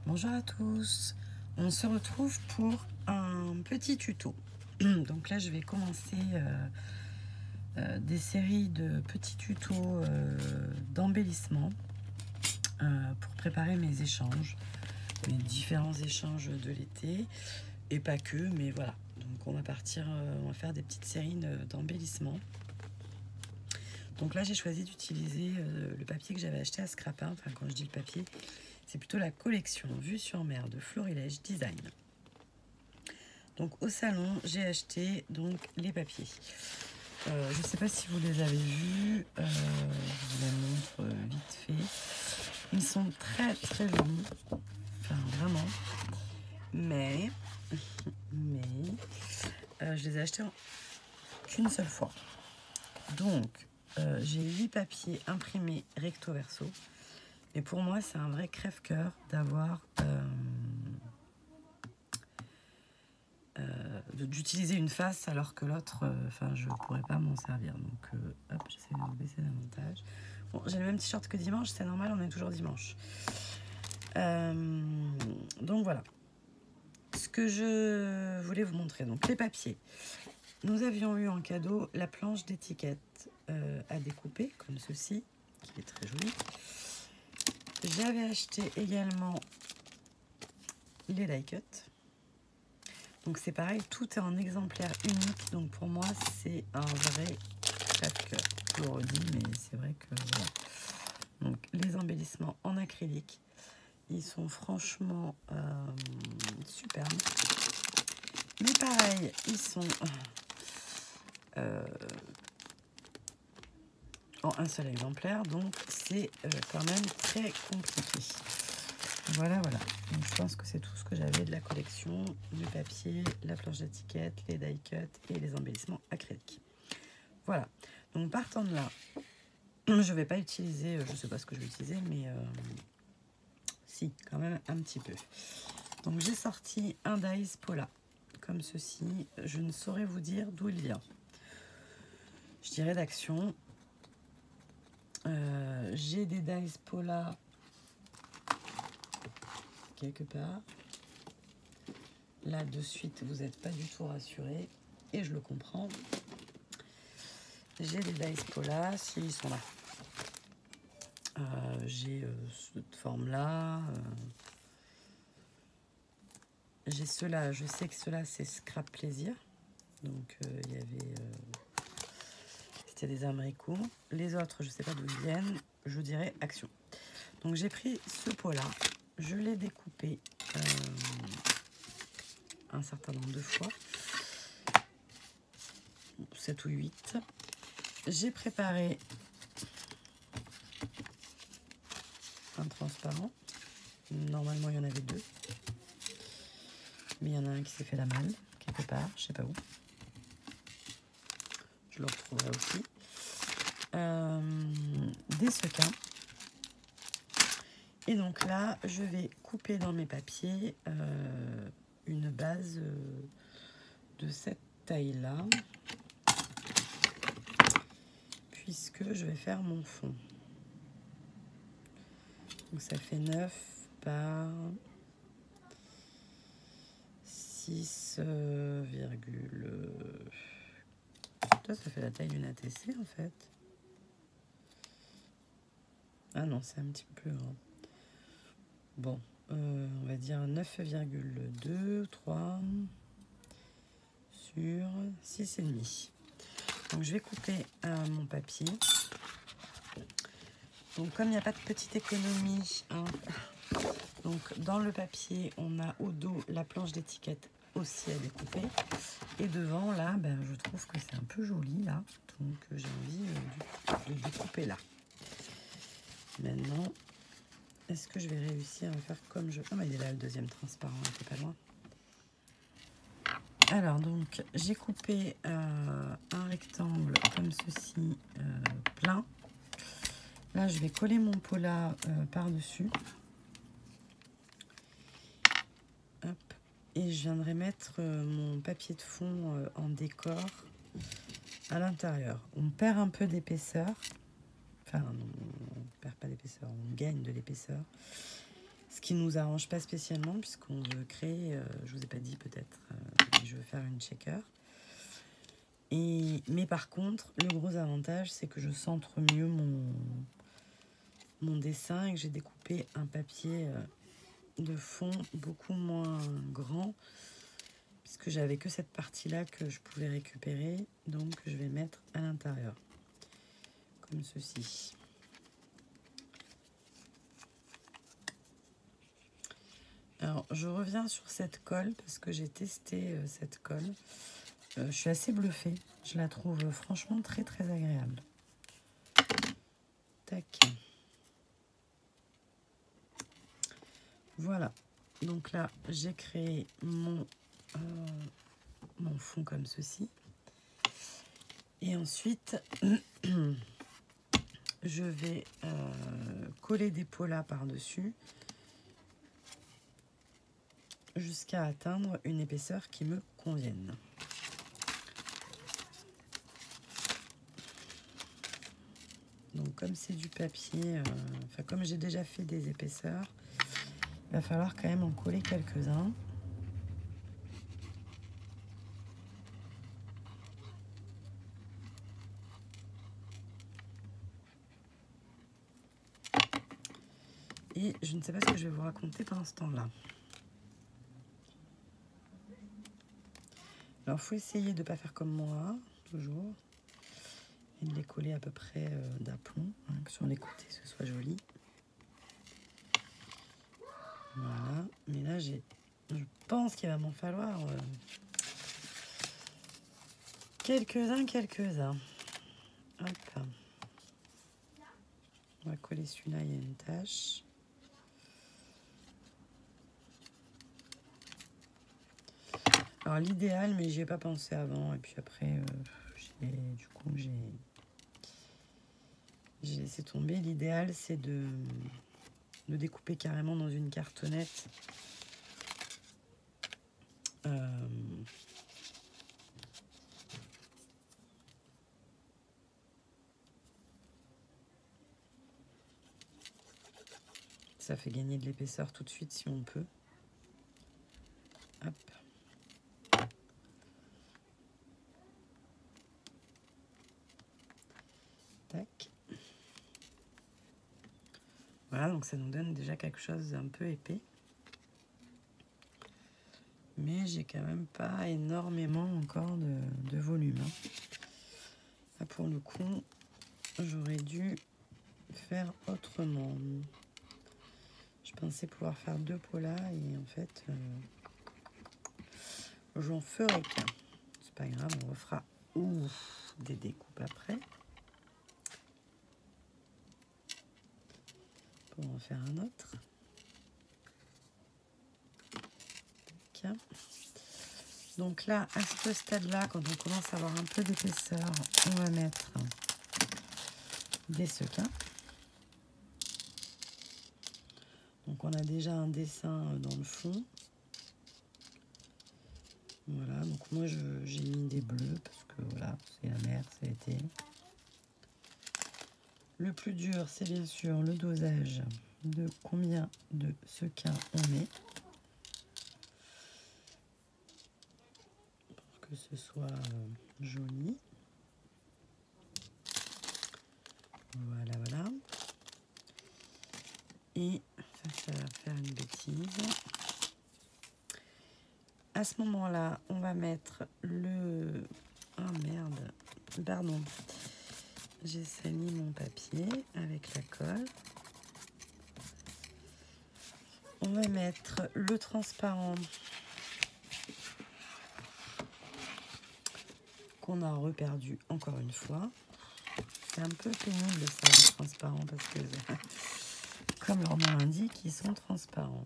Bonjour à tous, on se retrouve pour un petit tuto. Donc là je vais commencer des séries de petits tutos d'embellissement pour préparer mes échanges, mes différents échanges de l'été et pas que, mais voilà. Donc on va partir, on va faire des petites séries d'embellissement. Donc là j'ai choisi d'utiliser le papier que j'avais acheté à Scrapin. Enfin quand je dis le papier, c'est plutôt la collection Vue sur Mer de Florilège Design. Donc au salon, j'ai acheté donc les papiers. Je ne sais pas si vous les avez vus, je vous les montre vite fait. Ils sont très très jolis, enfin vraiment. Mais je les ai achetés qu'une seule fois. Donc j'ai 8 papiers imprimés recto verso. Et pour moi, c'est un vrai crève-cœur d'avoir d'utiliser une face alors que l'autre, je ne pourrais pas m'en servir. Donc, hop, j'essaie de baisser davantage. Bon, j'ai le même t-shirt que dimanche, c'est normal, on est toujours dimanche. Donc voilà. Ce que je voulais vous montrer, donc les papiers. Nous avions eu en cadeau la planche d'étiquette à découper, comme ceci, qui est très jolie. J'avais acheté également les die cut. Donc c'est pareil, tout est en exemplaire unique. Donc pour moi, c'est un vrai crève-cœur. Je le redis, mais c'est vrai que voilà. Donc les embellissements en acrylique, ils sont franchement superbes. Mais pareil, ils sont en un seul exemplaire. Donc c'est quand même très compliqué. Voilà. Donc, je pense que c'est tout ce que j'avais de la collection, du papier, la planche d'étiquette, les die cut et les embellissements acryliques. Voilà. Donc partant de là, je ne vais pas utiliser, je ne sais pas ce que je vais utiliser, mais si, quand même un petit peu. Donc j'ai sorti un dies Paula, comme ceci. Je ne saurais vous dire d'où il vient. Je dirais d'Action. J'ai des dies Paula quelque part. Là, de suite, vous n'êtes pas du tout rassuré. Et je le comprends. J'ai des dies Paula, s'ils sont là. J'ai cette forme-là. J'ai ceux-là. Je sais que ceux-là, c'est Scrap Plaisir. Donc, il y avait... C'était des abricots. Les autres, je ne sais pas d'où ils viennent. Je dirais Action. Donc, j'ai pris ce pot-là. Je l'ai découpé un certain nombre de fois. 7 ou 8. J'ai préparé un transparent. Normalement, il y en avait 2. Mais il y en a un qui s'est fait la malle, quelque part, je sais pas où. Je le retrouverai aussi. Des sequins. Et donc là, je vais couper dans mes papiers une base de cette taille-là. Puisque je vais faire mon fond. Donc ça fait 9 par 6, ça fait la taille d'une ATC en fait. Ah non, c'est un petit peu plus grand. Bon, on va dire 9,2, 3 sur 6,5. Donc je vais couper mon papier. Donc comme il n'y a pas de petite économie, hein, donc dans le papier, on a au dos la planche d'étiquette aussi à découper. Et devant, là, je trouve que c'est un peu joli, là. Donc j'ai envie de découper là. Maintenant, est-ce que je vais réussir à faire comme je... Ah, mais il est là, le deuxième transparent, il était pas loin. Alors, donc, j'ai coupé un rectangle comme ceci, plein. Là, je vais coller mon Paula par-dessus. Hop. Et je viendrai mettre mon papier de fond en décor à l'intérieur. On perd un peu d'épaisseur. Enfin, non, on ne perd pas d'épaisseur, on gagne de l'épaisseur. Ce qui nous arrange pas spécialement puisqu'on veut créer, je vous ai pas dit peut-être, je veux faire une checker. Mais par contre, le gros avantage, c'est que je centre mieux mon dessin et que j'ai découpé un papier de fond beaucoup moins grand puisque j'avais que cette partie-là que je pouvais récupérer. Donc, je vais mettre à l'intérieur, comme ceci. Alors, je reviens sur cette colle parce que j'ai testé cette colle. Je suis assez bluffée. Je la trouve franchement très très agréable. Tac. Voilà. Donc là, j'ai créé mon fond comme ceci. Et ensuite, je vais coller des polas par-dessus jusqu'à atteindre une épaisseur qui me convienne. Donc comme c'est du papier, comme j'ai déjà fait des épaisseurs, il va falloir quand même en coller quelques-uns. Et je ne sais pas ce que je vais vous raconter pendant ce temps-là. Alors, il faut essayer de ne pas faire comme moi, toujours. Et de les coller à peu près d'aplomb, hein, que sur les côtés, ce soit joli. Voilà. Mais là, je pense qu'il va m'en falloir quelques-uns. Hop. On va coller celui-là, il y a une tache. Alors l'idéal, mais j'y ai pas pensé avant, et puis après, j'ai laissé tomber. L'idéal, c'est de découper carrément dans une cartonnette. Ça fait gagner de l'épaisseur tout de suite si on peut. Hop. Tac. Voilà, donc ça nous donne déjà quelque chose d'un peu épais. Mais j'ai quand même pas énormément encore de volume. Hein. Là, pour le coup, j'aurais dû faire autrement. Je pensais pouvoir faire 2 polas et en fait, j'en ferai qu'un. C'est pas grave, on refera des découpes après. Pour en faire un autre. Tac. Donc là, à ce stade-là, quand on commence à avoir un peu d'épaisseur, on va mettre des sequins. Donc on a déjà un dessin dans le fond. Voilà, donc moi j'ai mis des bleus parce que voilà, c'est la mer, c'est l'été. Le plus dur, c'est bien sûr le dosage de combien de sequins on met. Pour que ce soit joli. Voilà, voilà. Et ça va faire une bêtise. À ce moment-là, on va mettre le... Ah merde, pardon. J'ai sali mon papier avec la colle. On va mettre le transparent qu'on a reperdu encore une fois. C'est un peu pénible ça, le transparent, parce que comme leur nom l'indique, ils sont transparents.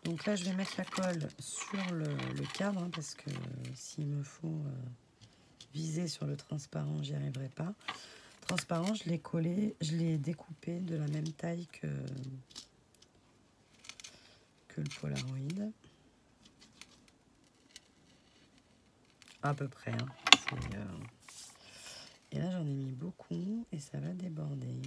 Donc là, je vais mettre la colle sur le cadre, hein, parce que s'il me faut viser sur le transparent, j'y arriverai pas. Transparent, je l'ai collé, je l'ai découpé de la même taille que le Polaroid. À peu près. Hein. Et là, j'en ai mis beaucoup et ça va déborder.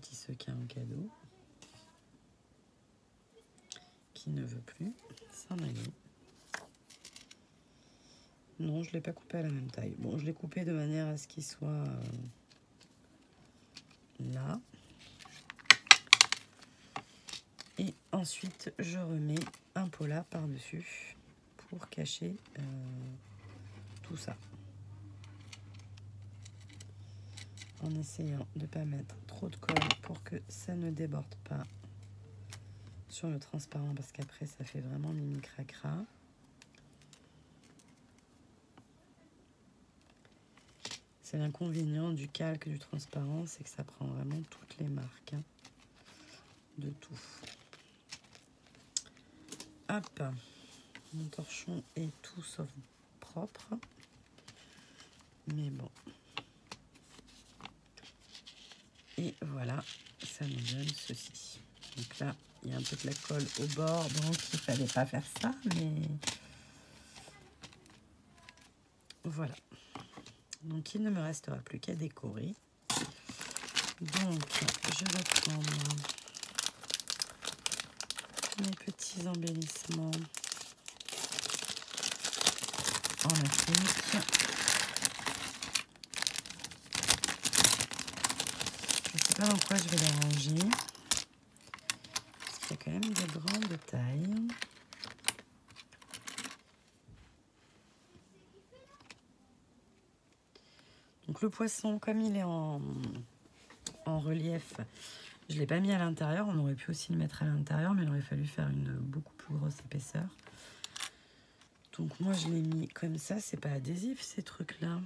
petit sequin en cadeau qui ne veut plus s'en aller. Non, je ne l'ai pas coupé à la même taille. Bon, je l'ai coupé de manière à ce qu'il soit là. Et ensuite, je remets un pola par-dessus pour cacher tout ça. En essayant de ne pas mettre trop de colle pour que ça ne déborde pas sur le transparent, parce qu'après, ça fait vraiment mimi cracra. C'est l'inconvénient du calque, du transparent, c'est que ça prend vraiment toutes les marques de tout. Hop, mon torchon est tout sauf propre, mais bon. Et voilà, ça nous donne ceci. Donc là, il y a un peu de la colle au bord, donc il ne fallait pas faire ça, mais voilà. Donc il ne me restera plus qu'à décorer. Donc je vais prendre mes petits embellissements en Afrique. Je ne sais pas dans quoi je vais les ranger, parce qu'il y a quand même de grandes tailles. Donc le poisson, comme il est en relief, je ne l'ai pas mis à l'intérieur. On aurait pu aussi le mettre à l'intérieur, mais il aurait fallu faire une beaucoup plus grosse épaisseur. Donc moi je l'ai mis comme ça. C'est pas adhésif ces trucs-là.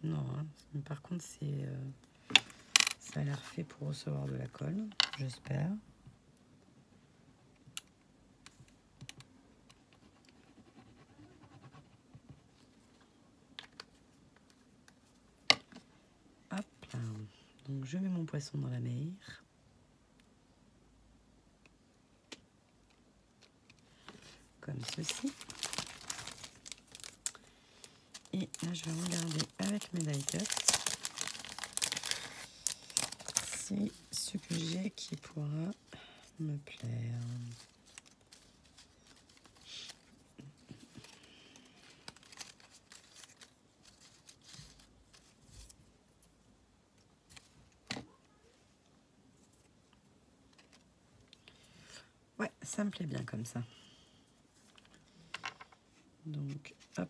Non, hein. Mais par contre c'est ça a l'air fait pour recevoir de la colle, j'espère. Hop là. Donc je mets mon poisson dans la mer. Comme ceci. Et là je vais regarder avec mes die cuts si ce que j'ai qui pourra me plaire. Ouais, ça me plaît bien comme ça. Donc, hop.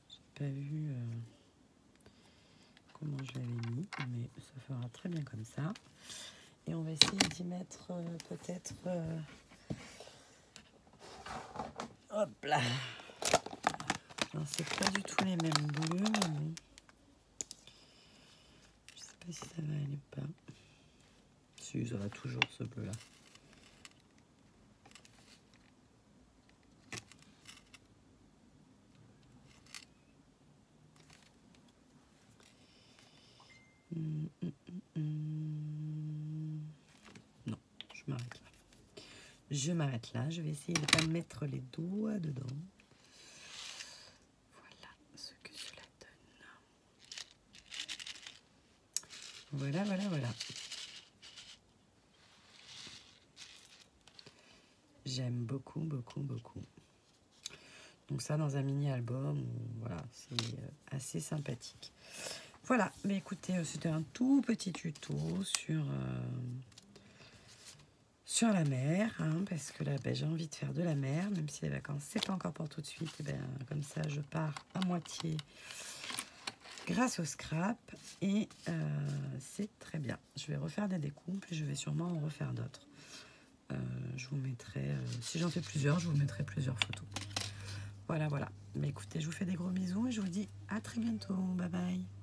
J'ai pas vu comment je l'avais mis, mais ça fera très bien comme ça. Et on va essayer d'y mettre peut-être... hop là. Alors, c'est pas du tout les mêmes bleus, mais bon. Je sais pas si ça va aller ou pas. Si, ça va toujours ce bleu-là. Non, je m'arrête là. Je m'arrête là. Je vais essayer de ne pas mettre les doigts dedans. Voilà ce que cela donne. Voilà, voilà, voilà. J'aime beaucoup, beaucoup, beaucoup. Donc ça, dans un mini-album, voilà, c'est assez sympathique. Voilà, mais écoutez, c'était un tout petit tuto sur la mer, hein, parce que là, ben, j'ai envie de faire de la mer, même si les vacances, c'est pas encore pour tout de suite. Et ben, comme ça, je pars à moitié grâce au scrap, et c'est très bien. Je vais refaire des découpes, et je vais sûrement en refaire d'autres. Je vous mettrai, si j'en fais plusieurs, je vous mettrai plusieurs photos. Voilà, voilà. Mais écoutez, je vous fais des gros bisous et je vous dis à très bientôt. Bye bye.